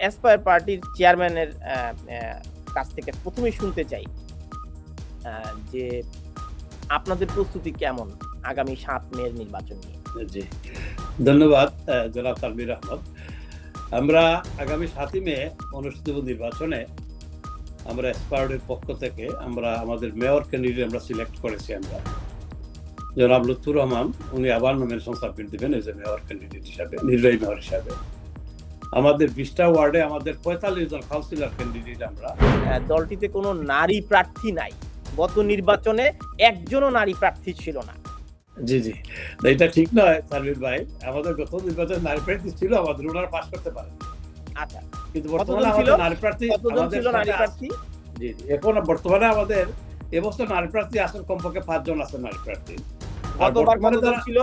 Aspire পার্টির চেয়ারম্যানের কাছ থেকে প্রথমেই শুনতে চাই যে আপনাদের প্রস্তুতি কেমন আগামী ৭ মের নির্বাচন নিয়ে? জি, ধন্যবাদ জনাব তানভীর আহমদ। আমরা আগামী ৭ই মে অনুষ্ঠিত নির্বাচনে আমরা অ্যাসপায়ারের পক্ষ থেকে আমরা আমাদের মেয়র ক্যান্ডিডেট আমরা সিলেক্ট করেছি। আমরা জনাব লুৎফুর রহমান, উনি আবার নমিনেশন সাবমিট দিবেন এজ এ মেয়র ক্যান্ডিডেট হিসাবে, নির্বাহী মেয়র হিসাবে। আমাদের 20টা ওয়ার্ডে আমাদের 45 জন কাউন্সিলর ক্যান্ডিডেট আমরা। দলটিতে কোনো নারী প্রার্থী নাই। গত নির্বাচনে একজনও নারী প্রার্থী ছিল না। জি জি, এটা ঠিক নয় তানভীর ভাই। আমাদের গত নির্বাচনে নারী প্রার্থী ছিল, আমাদের ওনারা পাস করতে পারেন। আচ্ছা, কিন্তু বর্তমানে আমাদের নারী প্রার্থী কতজন ছিল নারী প্রার্থী? জি জি, এখন বর্তমানে আমাদের এবছর নারী প্রার্থী আছেন কমপক্ষে 5 জন আছেন নারী প্রার্থী। গতবার কতজন ছিল?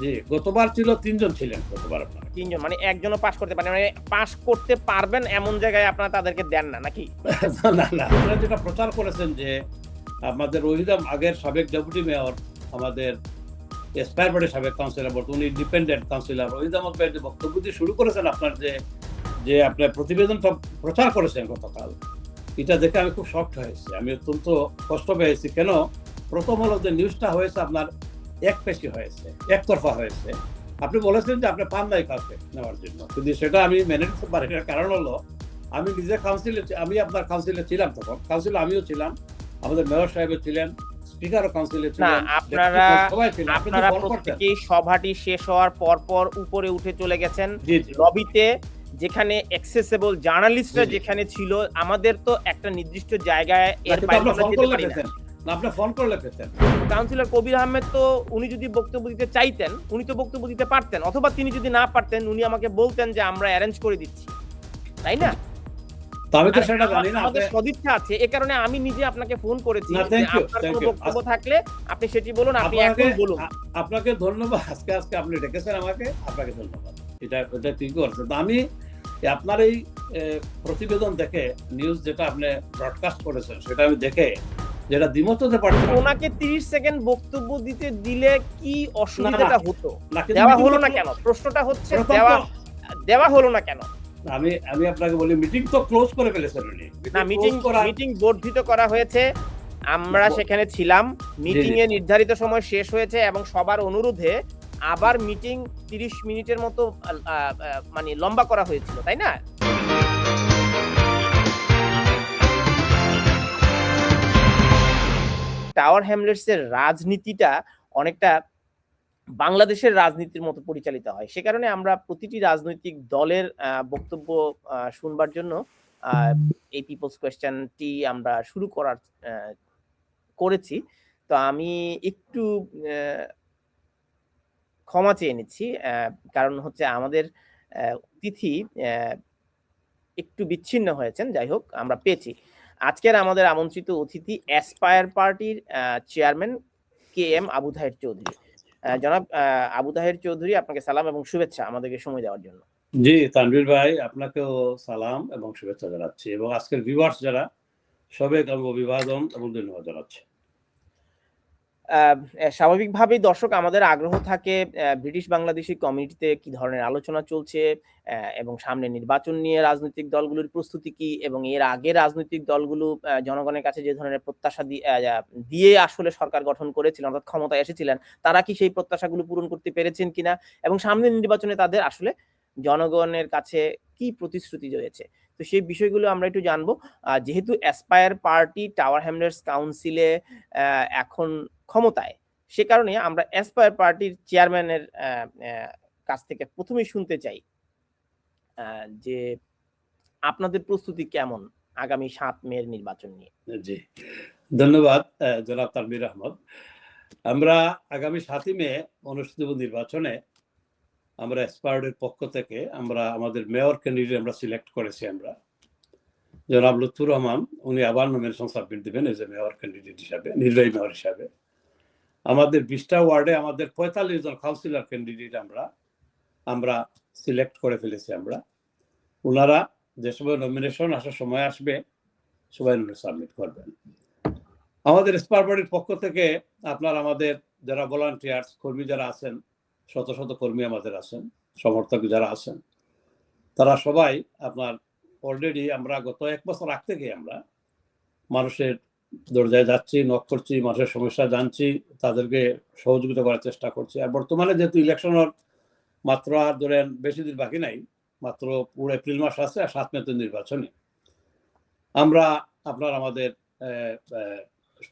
জি, গতবার ছিল 3 জন ছিলেন গতবার আপনারা। 3 জন, মানে একজনও পাস করতে পারেন, মানে পাস করতে পারবেন এমন জায়গায় আপনারা তাদেরকে দেন না নাকি? না না, আপনারা যেটা প্রচার করেছেন যে আমাদের ওহিদাম আগের সাবেক ডেপুটি মেয়র, আমাদের এসপায়ার পার্টির সাবেক কাউন্সিলর, বর্তমানে ইন্ডিপেন্ডেন্ট কাউন্সিলর ওহিদাম ভাই যে বক্তব্য দিয়ে শুরু করেছেন আপনার যে আপনার প্রতিবেদনটা প্রচার করেছেন গতকাল, এটা দেখে আমি খুব শকড হয়েছি। আমি অত্যন্ত কষ্ট পেয়েছি। কেন? প্রথম হলো যে নিউজটা হয়েছে আপনার একপেশি হয়েছে, একতরফা হয়েছে। আপনি বলেছেন যে আপনি পান নাই কাউকে নেওয়ার জন্য, কিন্তু সেটা আমি মেনে নিতে পারি না। কারণ হলো আমি নিজে কাউন্সিলে, আমি আপনার কাউন্সিলে ছিলাম, তখন কাউন্সিলে আমিও ছিলাম, আমাদের মেয়র সাহেবও ছিলেন, স্পিকারও কাউন্সিলে ছিলেন, আপনারা প্রত্যেকেই সভাটি শেষ হওয়ার পর উপরে উঠে চলে গেছেন লবিতে, যেখানে অ্যাক্সেসিবল জার্নালিস্টরা যেখানে ছিল। আমাদের তো একটা নির্দিষ্ট জায়গায় এর বাইরে যেতে পারি না। আপনি ফোন করলে পেতেন। কাউন্সিলর কবির আহমেদ তো উনি যদি বক্তব্য দিতে চাইতেন উনি তো বক্তব্য দিতে পারতেন, অথবা তিনি যদি না পারতেন উনি আমাকে বলতেন যে আমরা অ্যারেঞ্জ করে দিচ্ছি, তাই না? তবে তো সেটা জানি না, আমাদের সদিচ্ছা আছে, এই কারণে আমি নিজে আপনাকে ফোন করেছি যে আপনার কোনো বক্তব্য থাকলে আপনি সেটি বলুন। আপনি এখন বলুন। আপনাকে ধন্যবাদ, আজকে আপনি ডেকেছেন আমাকে, আপনাকে ধন্যবাদ। এটা ঠিক করছেন। আমি আপনার এই প্রতিবেদন দেখে, নিউজ যেটা আপনি ব্রডকাস্ট করেছেন সেটা আমি দেখে যেটা দ্বিমত হতে পারছি। ওনাকে 30 সেকেন্ড বক্তব্য দিতে দিলে কি অসুবিধাটা হতো? দেওয়া হলো না কেন? প্রশ্নটা হচ্ছে দেওয়া হলো না কেন? আমি আপনাকে বলি, মিটিং তো ক্লোজ করে ফেলেছেন উনি। না, মিটিং বর্ধিত করা হয়েছে, আমরা সেখানে ছিলাম। মিটিং এ নির্ধারিত সময় শেষ হয়েছে এবং সবার অনুরোধে আবার মিটিং 30 মিনিটের মতো মানে লম্বা করা হয়েছিল, তাই না? টাওয়ার হ্যামলেটস এর রাজনীতিটা অনেকটা বাংলাদেশের রাজনীতির মতো পরিচালিত হয়। সে কারণে আমরা প্রতিটি রাজনৈতিক দলের বক্তব্য শুনবার জন্য এই পিপলস কোয়েশ্চেনটি আমরা শুরু করেছি। তো আমি একটু ক্ষমা চেয়ে নিচ্ছি, কারণ হচ্ছে আমাদের অতিথি একটু বিচ্ছিন্ন হয়েছেন। যাই হোক, আমরা পেয়েছি। আজকের আমাদের আমন্ত্রিত অতিথি অ্যাসপায়ার পার্টির চেয়ারম্যান KM আবু তাহের চৌধুরী। জনাব আবু তাহের চৌধুরী, আপনাকে সালাম এবং শুভেচ্ছা আমাদেরকে সময় দেওয়ার জন্য। জি তানভীর ভাই, আপনাকেও সালাম এবং শুভেচ্ছা জানাচ্ছি, এবং আজকের ভিউয়ার্স যারা সবাইকে আমি অভিবাদন এবং ধন্যবাদ জানাচ্ছি। স্বাভাবিকভাবেই দর্শক আমাদের আগ্রহ থাকে ব্রিটিশ বাংলাদেশি কমিউনিটিতে কি ধরনের আলোচনা চলছে, এবং সামনে নির্বাচন নিয়ে রাজনৈতিক দলগুলোর প্রস্তুতি কি, এবং এর আগে রাজনৈতিক দলগুলো জনগণের কাছে যে ধরনের প্রত্যাশা দিয়ে আসলে সরকার গঠন করেছিল, অর্থাৎ ক্ষমতায় এসেছিলেন, তারা কি সেই প্রত্যাশাগুলো পূরণ করতে পেরেছেন কিনা, এবং সামনের নির্বাচনে তাদের আসলে জনগণের কাছে কি প্রতিশ্রুতি রয়েছে। তো সেই বিষয়গুলো আমরা একটু জানবো। যেহেতু অ্যাসপায়ার পার্টি টাওয়ার হ্যামলেটস কাউন্সিলে এখন ক্ষমতায়, সে কারণে আমরা অ্যাসপায়ার পার্টির চেয়ারম্যানের কাছ থেকে প্রথমেই শুনতে চাই যে আপনাদের প্রস্তুতি কেমন আগামী ৭ মের নির্বাচন নিয়ে। জি, ধন্যবাদ জনাব তানভীর আহমদ। আমরা আগামী ৭ই মে অনুষ্ঠিত নির্বাচনে আমরা অ্যাসপায়ারের পক্ষ থেকে আমরা আমাদের মেয়র ক্যান্ডিডেট আমরা সিলেক্ট করেছি। আমরা জনাব লুৎফুর রহমান, উনি আবার নমিনেশন সাবমিট দিবেন এজ এ মেয়র ক্যান্ডিডেট হিসাবে, নির্বাহী মেয়র হিসাবে। আমাদের 20টা ওয়ার্ডে আমাদের 45 জন কাউন্সিলর ক্যান্ডিডেট আমরা সিলেক্ট করে ফেলেছি। আমরা ওনারা যে সময় নমিনেশন আসার সময় আসবে সবাই সাবমিট করবেন। আমাদের অ্যাসপায়ার পার্টির পক্ষ থেকে আপনার আমাদের যারা ভলান্টিয়ার্স কর্মী যারা আছেন, শত শত কর্মী আমাদের আছেন, সমর্থক যারা আছেন, তারা সবাই আপনার অলরেডি আমরা গত 1 বছর আগ থেকে আমরা মানুষের দরজায় যাচ্ছি, নক করছি, মানুষের সমস্যা জানছি, তাদেরকে সহযোগিতা করার চেষ্টা করছি। আর বর্তমানে যেহেতু ইলেকশনের মাত্র আর ধরেন বেশি দিন বাকি নাই, মাত্র পুরো এপ্রিল মাস আছে আর 7 মে তো নির্বাচনী, আমরা আপনার আমাদের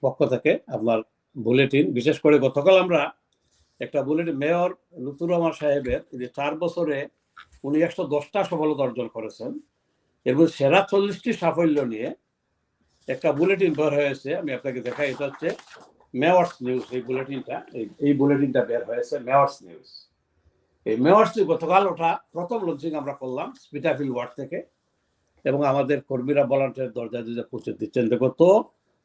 পক্ষ থেকে আপনার বুলেটিন, বিশেষ করে গতকাল আমরা একটা বুলেটিন মেয়র লুৎফুর রহমান সাহেবের যে 4 বছরে উনি 110টা সফলতা অর্জন করেছেন, এর মধ্যে সেরা 40টি সাফল্য নিয়ে একটা বুলেটিন বের হয়েছে। আমি আপনাকে দেখাই, এটা হচ্ছে মেয়র্স নিউজ। এই বুলেটিনটা বের হয়েছে মেয়র্স নিউজ। এই মেয়র্স নিউজ গতকাল ওটা প্রথম লঞ্চিং আমরা করলাম স্পিটাফিল ওয়ার্ড থেকে, এবং আমাদের কর্মীরা ভলান্টিয়ার দরজা পৌঁছে দিচ্ছেন। গত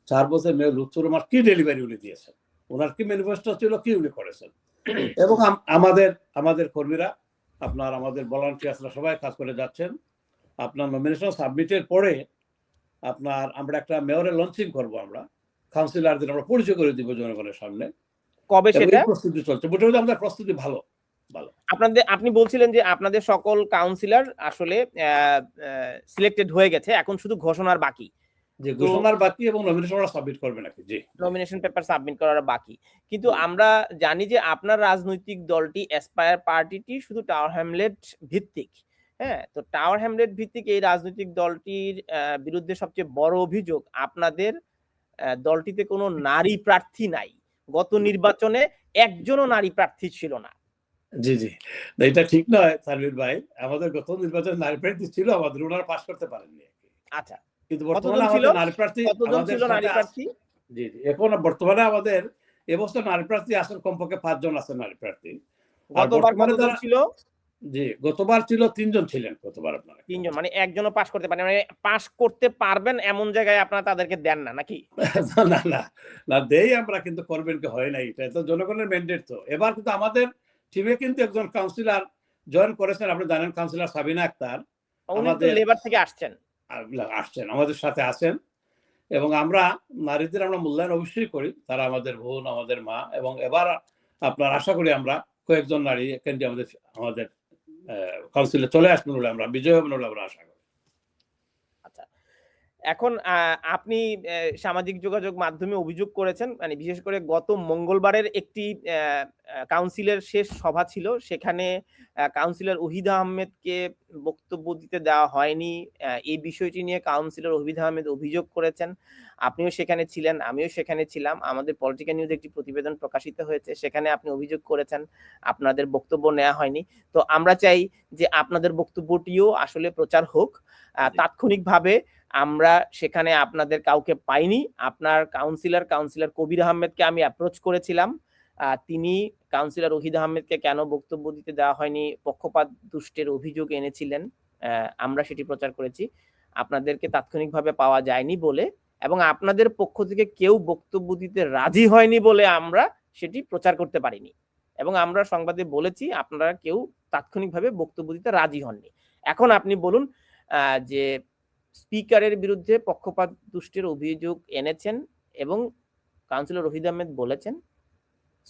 4 বছর মেয়র লুৎফুর রহমান কি ডেলিভারি উনি দিয়েছেন, ওনার কি ম্যানিফেস্টো ছিল, কি উনি করেছেন, এবং আমাদের কর্মীরা আপনার আমাদের ভলান্টিয়ার্সরা সবাই কাজ করে যাচ্ছেন। আপনার নমিনেশন সাবমিটের পরে আপনার আমরা একটা মেয়রের লঞ্চিং করব, আমরা কাউন্সিলরদের আমরা পরিচয় করে দিব জনগণের সামনে। কবে সেটা? প্রস্তুতি চলছে, মোটামুটি আমাদের প্রস্তুতি ভালো। আপনি বলছিলেন যে আপনাদের সকল কাউন্সিলর আসলে সিলেক্টেড হয়ে গেছে, এখন শুধু ঘোষণার বাকি। যে ঘোষণার বাকি এবং নমিনেশন সাবমিট করবে নাকি? জি, নমিনেশন পেপার সাবমিট করার বাকি। কিন্তু আমরা জানি যে আপনার রাজনৈতিক দলটি অ্যাসপায়ার পার্টিটি শুধু টাওয়ার হ্যামলেট ভিত্তিক। হ্যাঁ, তো টাওয়ার হ্যামলেট ভিত্তিক এই রাজনৈতিক দলটির বিরুদ্ধে সবচেয়ে বড় অভিযোগ আপনাদের দলটিতে কোনো নারী প্রার্থী নাই। গত নির্বাচনে একজনও নারী প্রার্থী ছিল না। জি জি, এটা ঠিক নয় তানভীর ভাই, আমাদের গত নির্বাচনে নারী প্রার্থী ছিল, আমাদের ওনারা পাস করতে পারেননি। আচ্ছা, কিন্তু বর্তমানে আমাদের নারী প্রার্থী জি জি, এখন বর্তমানে আমাদের এবছর নারী প্রার্থী আছেন কমপক্ষে 5 জন আছেন নারী প্রার্থী। গতবার কতজন ছিল? জি, গতবার ছিল 3 জন ছিলেন। গতবার আপনারা 3 জন, মানে একজনও পাস করতে পারেন, মানে পাস করতে পারবেন এমন জায়গায় আপনারা তাদেরকে দেন না নাকি? না না না, দেই আমরা, কিন্তু করবেন কি হয় না, এটা তো জনগণের ম্যান্ডেট। তো এবার কিন্তু আমাদের টিমে কিন্তু একজন কাউন্সিলর জয়েন করেছেন, আপনি জানেন, কাউন্সিলর সাবিনা আক্তার, আমাদের লেবার থেকে আসছেন, আমাদের সাথে আছেন। এবং আমরা নারীদের আমরা মূল্যায়ন অবশ্যই করি, তারা আমাদের বোন, আমাদের মা। এবং এবার আপনার আশা করি আমরা কয়েকজন নারী আমাদের কাউন্সিলে চলে আসবেন বলে, আমরা বিজয় হবেন বলে আমরা আশা করি। আচ্ছা, এখন আপনি সামাজিক যোগাযোগ মাধ্যমে অভিযোগ করেছেন, মানে বিশেষ করে গত মঙ্গলবারের একটি কাউন্সিলের শেষ সভা ছিল, সেখানে কাউন্সিলর ওহিদ আহমেদকে বক্তব্য দিতে দেওয়া হয়নি। এই বিষয়টি নিয়ে কাউন্সিলর ওহিদ আহমেদ অভিযোগ করেছেন। আপনিও সেখানে ছিলেন, আমিও সেখানে ছিলাম। আমাদের পলিটিক্যাল নিউজে একটি প্রতিবেদন প্রকাশিত হয়েছে, সেখানে আপনি অভিযোগ করেছেন আপনাদের বক্তব্য নেওয়া হয়নি। তো আমরা চাই যে আপনাদের বক্তব্যটিও আসলে প্রচার হোক। তাৎক্ষণিকভাবে আমরা সেখানে আপনাদের কাউকে পাইনি। আপনার কাউন্সিলর কবির আহমেদকে আমি অ্যাপ্রোচ করেছিলাম। তিনি কাউন্সিলর ওহিদ আহমেদকে কেন বক্তব্য দিতে দেওয়া হয়নি, পক্ষপাত দুষ্টের অভিযোগ এনেছিলেন। আমরা সেটি প্রচার করেছি। আপনাদেরকে তাৎক্ষণিকভাবে পাওয়া যায়নি বলে, এবং আপনাদের পক্ষ থেকে কেউ বক্তব্য দিতে রাজি হয়নি বলে আমরা সেটি প্রচার করতে পারিনি। এবং আমরা সংবাদে বলেছি আপনারা কেউ তাৎক্ষণিকভাবে বক্তব্য দিতে রাজি হননি। এখন আপনি বলুন যে স্পিকারের বিরুদ্ধে পক্ষপাত দুষ্টের অভিযোগ এনেছেন, এবং কাউন্সিলর ওহিদ আহমেদ বলেছেন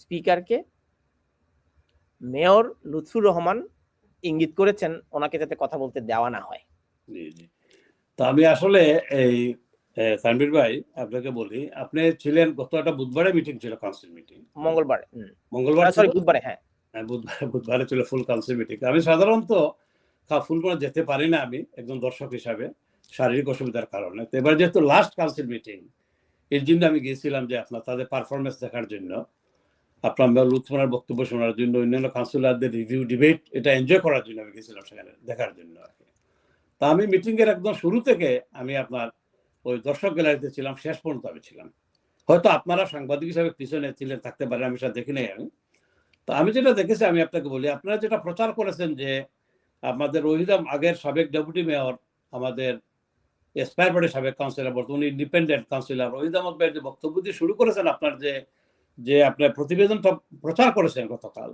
স্পিকারকে মেয়র লুৎফুর রহমান ইঙ্গিত করেছেন ওনাকে যাতে কথা বলতে দেওয়া না হয়। জি জি, তো আমি আসলে এই তানভীর ভাই আপনাকে বলি, আপনি ছিলেন গত একটা বুধবারে মিটিং ছিল, কাউন্সিল মিটিং। বুধবারে, হ্যাঁ বুধবারে ছিল ফুল কাউন্সিল মিটিং। আমি সাধারণত ফুল করে যেতে পারি না, আমি একজন দর্শক হিসাবে শারীরিক অসুবিধার কারণে। তো এবার যেহেতু লাস্ট কাউন্সিল মিটিং, এর জন্য আমি গিয়েছিলাম যে আপনার তাদের পারফরমেন্স দেখার জন্য, আপনার লুৎফুরের বক্তব্য শোনার জন্য, অন্যান্য কাউন্সিলরদের রিভিউ ডিবেট এটা এনজয় করার জন্য আমি গেছিলাম সেখানে দেখার জন্য আর কি। তা আমি মিটিং এর একদম শুরু থেকে আমি আপনার ওই দর্শক গ্যালারিতে ছিলাম, শেষ পর্যন্ত আমি ছিলাম। হয়তো আপনারা সাংবাদিক হিসাবে পিছনে ছিলেন, থাকতে পারেন, আমি সেটা দেখি নাই আমি। তো আমি যেটা দেখেছি আমি আপনাকে বলি, আপনারা যেটা প্রচার করেছেন যে আমাদের আগের সাবেক ডেপুটি মেয়র, আমাদের এসপায়ার পার্টির সাবেক কাউন্সিলর, বর্তমানে ইন্ডিপেন্ডেন্ট কাউন্সিলর ওহিদ আহমেদ ভাই যে বক্তব্য দিয়ে শুরু করেছেন, আপনার যে আপনার প্রতিবেদনটা প্রচার করেছেন গতকাল,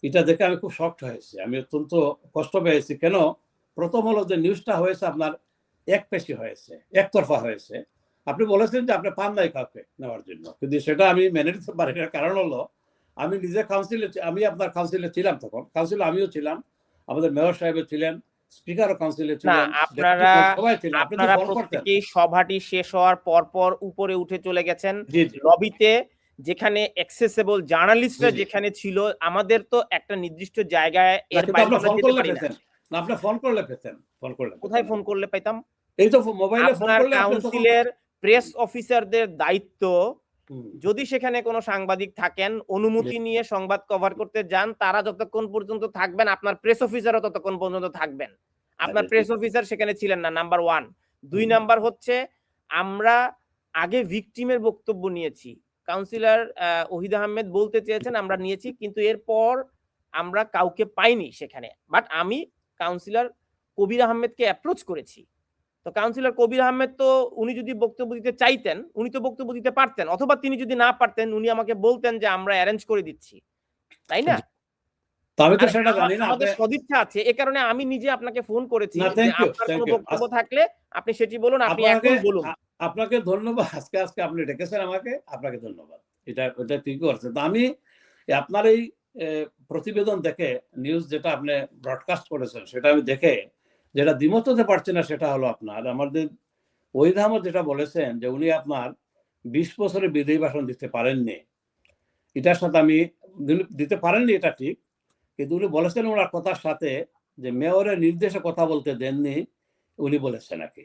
এটা দেখে আমি খুব শকড হয়েছি, আমি অত্যন্ত কষ্ট পেয়েছি। কেন? প্রথম হলো যে নিউজটা হয়েছে আপনার একপেশি হয়েছে, একতরফা হয়েছে। আপনি বলেছেন যে আপনি পান নাই কাউকে নেওয়ার জন্য, কিন্তু সেটা আমি মেনে নিতে পারি না। কারণ হলো আমি নিজে আমি আপনার কাউন্সিলে ছিলাম, তখন কাউন্সিলে আমিও ছিলাম, আমাদের মেয়র সাহেব ছিলেন, স্পিকার ও কাউন্সিলে না, ছিলেন, আপনারা সবাই ছিলেন। আপনি তো আপনারা ফোন করতেন। প্রত্যেকেই সভাটি শেষ হওয়ার পরপর উপরে উঠে চলে গেছেন জি জি লবিতে, যেখানে অ্যাক্সেসেবল জার্নালিস্টরা জি জি। যেখানে ছিল। আমাদের তো একটা নির্দিষ্ট জায়গায় না, এর কিন্তু বাইরে আপনার আমরা ফোন যেতে করলে পারি না। পেতেন। না, আপনার ফোন করলে পেতেন। ফোন করলে পেতেন কোথায় ফোন আপনি। করলে পাইতাম? এই তো মোবাইলে ফোন আপনার করলে আপনি তখন। কাউন্সিলের প্রেস অফিসারদের দায়িত্ব, হুম, যদি সেখানে কোনো সাংবাদিক থাকেন, জি, অনুমতি নিয়ে সংবাদ কভার করতে যান, তারা যতক্ষণ পর্যন্ত থাকবেন, আপনার প্রেস অফিসারও ততক্ষণ পর্যন্ত থাকবেন। আপনার আচ্ছা, প্রেস ঠিক আছে। অফিসার সেখানে ছিলেন না, নাম্বার 1। 2 হুম, নাম্বার হচ্ছে, আমরা আগে ভিকটিমের বক্তব্য নিয়েছি। কাউন্সিলর ওহিদ আহমেদ বলতে চেয়েছেন আমরা নিয়েছি, কিন্তু এরপর আমরা কাউকে পাইনি সেখানে। বাট আমি কাউন্সিলর কবির আহমেদকে অ্যাপ্রোচ করেছি। তো কাউন্সিলর কবির আহমেদ তো, উনি যদি বক্তব্য দিতে চাইতেন, উনি তো বক্তব্য দিতে পারতেন, অথবা তিনি যদি না পারতেন, উনি আমাকে বলতেন যে আমরা অ্যারেঞ্জ করে দিচ্ছি, তাই না? জি। তো আমি তো আর সেটা জানি না। আপনি। আমাদের সদিচ্ছা আছে, এ কারণে আমি নিজে আপনাকে ফোন করেছি না, যে থ্যাংক ইউ, আপনার থ্যাংক কোনো ইউ। বক্তব্য থাকলে আপনি সেটি বলুন, আপনি আপনাকে এখন বলুন। আপনাকে ধন্যবাদ। আজকে আপনি ডেকেছেন আমাকে। আপনাকে ধন্যবাদ। এটা ঠিক করছেন। তো আমি আপনার এই এ প্রতিবেদন দেখে, নিউজ যেটা আপনি ব্রডকাস্ট করেছেন, সেটা আমি দেখে যেটা দ্বিমত হতে পারছি না, সেটা হলো আপনার আমাদের ওহিদ আহমদ যেটা বলেছেন যে উনি আপনার 20 বছরের বিদায়ী ভাষণ দিতে পারেননি। এটার সাথে আমি দিতে পারেননি, এটা ঠিক। কিন্তু উনি বলেছেন ওনার কথার সাথে যে মেয়রের নির্দেশে কথা বলতে দেননি, উনি বলেছেন নাকি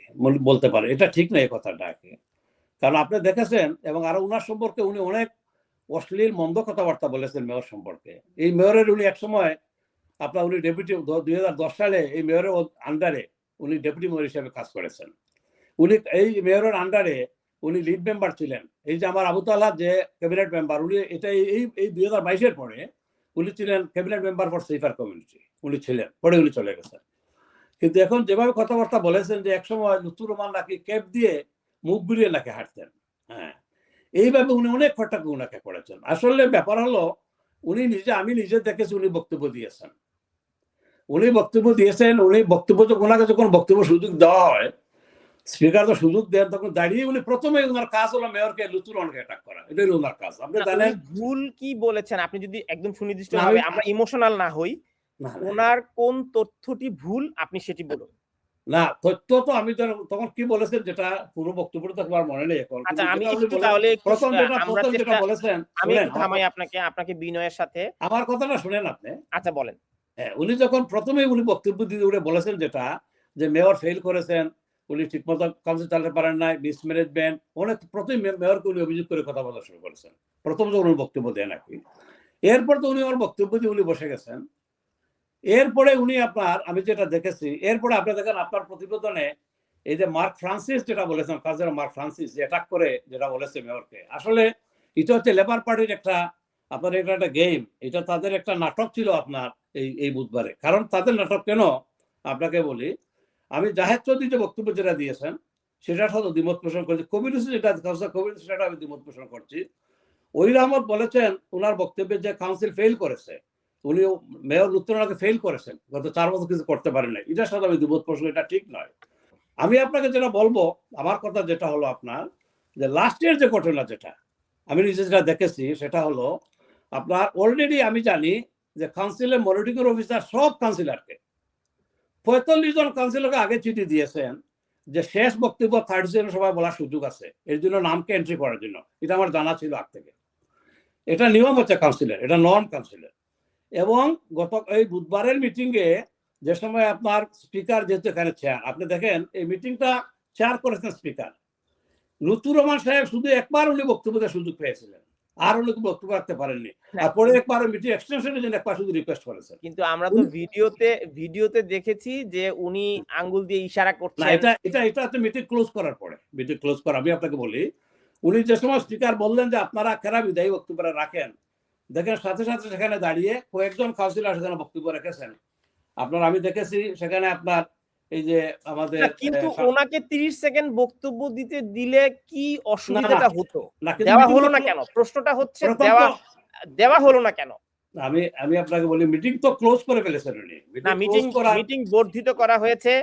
বলতে পারে। এটা ঠিক না এই কথাটা আর কি। কারণ আপনি দেখেছেন, এবং আরো উনার সম্পর্কে উনি অনেক অশ্লীল মন্দ কথাবার্তা বলেছেন মেয়র সম্পর্কে। এই মেয়রের উনি একসময় আপনার উনি ডেপুটি 2010 সালে এই মেয়রের আন্ডারে উনি ডেপুটি মেয়র হিসেবে কাজ করেছেন। উনি এই মেয়রের আন্ডারে উনি লিড মেম্বার ছিলেন। এই যে আমার আবু তালহা যে ক্যাবিনেট মেম্বার, উনি এটা এই 2022 এর পরে উনি ছিলেন cabinet member for safer community. উনি ছিলেন, পরে উনি চলে গেছেন। কিন্তু এখন যেভাবে কথাবার্তা বলেছেন যে একসময় লুৎফুর রহমান নাকি ক্যাপ দিয়ে মুখ ঘুরিয়ে নাকি হাঁটতেন। হ্যাঁ, এইভাবে উনি অনেক কটাক্ষ উনাকে করেছেন। আসলে ব্যাপার হলো, আমি নিজে দেখেছি উনি বক্তব্য দিয়েছেন। উনি বক্তব্য ওনাকে যখন বক্তব্য সুযোগ দেওয়া হয়, স্পিকার তো সুযোগ দেন, তখন দাঁড়িয়ে উনি প্রথমে ওনার কাজ হলো মেয়রকে লুৎফুর রহমানকে অ্যাটাক করা। এটাই হলো ওনার কাজ। আপনি না, উনি জানেন। ভুল কি বলেছেন আপনি যদি একদম সুনির্দিষ্ট না, ভাবে, আমরা ইমোশনাল না হই, না, ওনার কোন তথ্যটি ভুল আপনি সেটি বলুন। না, তথ্য তো আমি তখন কি বলেছেন, যেটা পুরো বক্তব্যটা তো আমার মনে নেই এখন। আচ্ছা, কিন্তু আমি যেটা উনি একটু বলে তাহলে একটু আমরা প্রথম যেটা চেষ্টা, বলেছেন, আমি শুনেন একটু থামাই আপনাকে, আপনাকে বিনয়ের সাথে। আমার কথাটা শুনেন আপনি। আচ্ছা, বলেন। হ্যাঁ, উনি যখন প্রথমেই উনি বক্তব্য দিয়ে উনি বলেছেন যেটা, যে মেয়র ফেল করেছেন, উনি ঠিকমতো কাউন্সিল চালাতে পারেন নাই, মিসম্যানেজমেন্ট, অনেক প্রথম মেয়রকে উনি অভিযোগ করে কথা বলা শুরু করেছেন। প্রথম যখন উনি বক্তব্য দেন নাকি, এরপর তো উনি ওর বক্তব্য দিয়ে উনি বসে গেছেন। এরপরে উনি আপনার, আমি যেটা দেখেছি, এরপরে আপনি দেখেন আপনার প্রতিবেদনে এই যে মার্ক ফ্রান্সিস যেটা বলেছেন, কাজের মার্ক ফ্রান্সিস যে অ্যাটাক করে যেটা বলেছে মেয়রকে, আসলে এটা হচ্ছে লেবার পার্টির একটা আপনার এটা একটা গেম। এটা তাদের একটা নাটক ছিল আপনার এই বুধবারে। কারণ তাদের নাটক কেন আপনাকে বলি, আমি জাহেদ চৌধুরী যে বক্তব্য যেটা দিয়েছেন, সেটার সাথে দ্বিমত পোষণ করছি। কবির সেটা আমি দ্বিমত পোষণ করছি। ওহিদ আহমদ বলেছেন ওনার বক্তব্যে যে কাউন্সিল ফেল করেছে, উনি মেয়র লুৎফুরকে ফেল করেছেন, গত 4 বছর কিছু করতে পারেন নাই। এটার সাথে আমি দ্বিমত পোষণ, এটা ঠিক নয়। আমি আপনাকে যেটা বলবো, আমার কথা যেটা হলো আপনার, যে লাস্ট ইয়ার যে ঘটনা যেটা আমি নিজে যেটা দেখেছি, সেটা হলো আপনার অলরেডি আমি জানি যে কাউন্সিলের মনিটরিং অফিসার সব কাউন্সিলরকে 45 জন কাউন্সিলরকে আগে চিঠি দিয়েছেন যে শেষ বক্তব্য 30 জনের সবাই বলার সুযোগ আছে, এর জন্য নামকে এন্ট্রি করার জন্য। এটা আমার জানা ছিল আগ থেকে। এটা নিয়ম হচ্ছে কাউন্সিলের, এটা নর্ম কাউন্সিলের। এবং গত এই বুধবারের মিটিং এ যে সময় আপনার স্পিকার যেহেতু এখানে চেয়ার, আপনি দেখেন এই মিটিংটা চেয়ার করেছেন স্পিকার লুৎফুর রহমান সাহেব। শুধু একবার উনি বক্তব্য দেওয়ার সুযোগ পেয়েছিলেন, আর উনি বক্তব্য রাখতে পারেননি। না, আর পরে একবার মিটিং এক্সটেনশনের জন্য একবার শুধু রিকোয়েস্ট করেছেন। কিন্তু আমরা তো ভিডিওতে দেখেছি যে উনি আঙ্গুল দিয়ে ইশারা না, করছেন। এটা হচ্ছে মিটিং ক্লোজ করার পরে। মিটিং ক্লোজ করা, আমি আপনাকে বলি, উনি যে সময় স্পিকার বললেন যে আপনারা কেন বিদায়ী বক্তব্যটা রাখেন, দেখেন সাথে সাথে সেখানে দাঁড়িয়ে কয়েকজন কাউন্সিলর সেখানে বক্তব্য রেখেছেন। আপনার আমি দেখেছি সেখানে আপনার এই যে আমাদের না, কিন্তু ওনাকে 30 সেকেন্ড বক্তব্য দিতে দিলে কি না না অসুবিধাটা হতো? না, কিন্তু দেওয়া মিটিং হলো তো না কেন? প্রশ্নটা হচ্ছে প্রথম দেওয়া তো দেওয়া হলো না কেন? আমি আপনাকে বলি, মিটিং তো ক্লোজ করে ফেলেছেন উনি। না, মিটিং ক্লোজ করা। মিটিং বর্ধিত করা হয়েছে।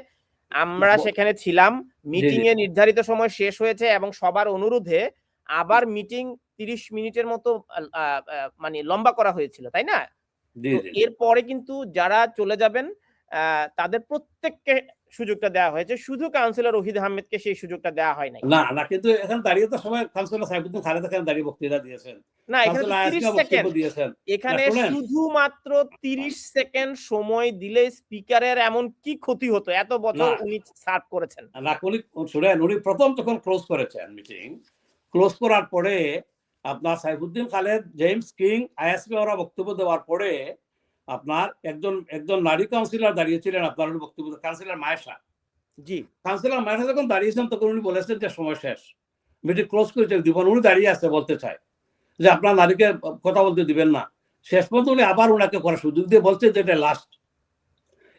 আমরা সেখানে ছিলাম। জি মিটিং জি এ নির্ধারিত সময় শেষ হয়েছে এবং সবার অনুরোধে আবার মিটিং 30 মিনিটের মতো মানে লম্বা করা হয়েছিল, তাই না? জি তো জি এরপরে কিন্তু যারা চলে যাবেন, তাদের প্রত্যেককে সুযোগটা দেওয়া হয়েছে, শুধু কাউন্সিলর ওহিদ আহমেদকে সেই সুযোগটা দেওয়া হয় নাই। না না, কিন্তু এখানে দাঁড়িয়ে তো সময় কাউন্সিলর সাইফুদ্দিন খালেদ এখানে দাঁড়িয়ে বক্তৃতা দিয়েছেন, না, এখানে তো কাউন্সিলর 30 আয়াজকে বক্তব্য সেকেন্ড। দিয়েছেন। এখানে শুনেন, শুধুমাত্র 30 সেকেন্ড সময় দিলে স্পিকারের এমন কি ক্ষতি হতো? এত বছর না উনি সার্ভ করেছেন। না, উনি শুনেন, উনি প্রথম যখন ক্লোজ করেছেন মিটিং, ক্লোজ করার পরে আপনার সাইফুদ্দিন খালেদ, জেমস কিং, আয়াসকে ওরা বক্তব্য দেওয়ার পরে আপনার একজন নারী কাউন্সিলর দাঁড়িয়েছিলেন আপনার বক্তব্য, কাউন্সিলর মায়েশা। জি, কাউন্সিলর মায়েশা যখন দাঁড়িয়েছেন তখন উনি বলেছেন যে সময় শেষ, মিটিং ক্লোজ করেছে দিবেন। উনি দাঁড়িয়ে আছে, বলতে চায় যে আপনার নারীকে কথা বলতে দিবেন না। শেষ পর্যন্ত উনি আবার ওনাকে করার সুযোগ দিয়ে বলছে যে এটা লাস্ট,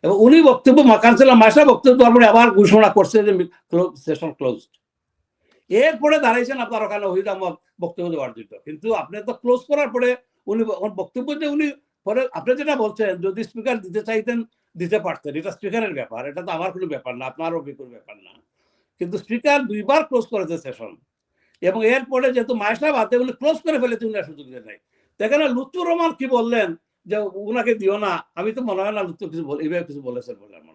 এবং উনি বক্তব্য, কাউন্সিলর মায়েশা বক্তব্য দেওয়ার পরে আবার ঘোষণা করছে যে সেশন ক্লোজড। এরপরে দাঁড়াইছেন আপনার ওখানে ওহিদ আহমদ বক্তব্য দেওয়ার জন্য, কিন্তু আপনি তো ক্লোজ করার পরে উনি বক্তব্য যে উনি পরে, আপনি যেটা বলছেন যদি স্পিকার দিতে চাইতেন দিতে পারতেন, এটা স্পিকারের ব্যাপার, এটা তো আমার কোনো ব্যাপার না, আপনারও কোনো ব্যাপার না। কিন্তু স্পিকার দুইবার ক্লোজ করেছে সেশন, এবং এরপরে যেহেতু মায়েশা বাদে উনি ক্লোজ করে ফেলেছে, উনি সুযোগ দিয়ে নাই। দেখেন লুৎফুর রহমান কি বললেন যে উনাকে দিও না, আমি তো মনে হয় না লুৎফু কিছু এইভাবে কিছু বলেছেন বলে আমার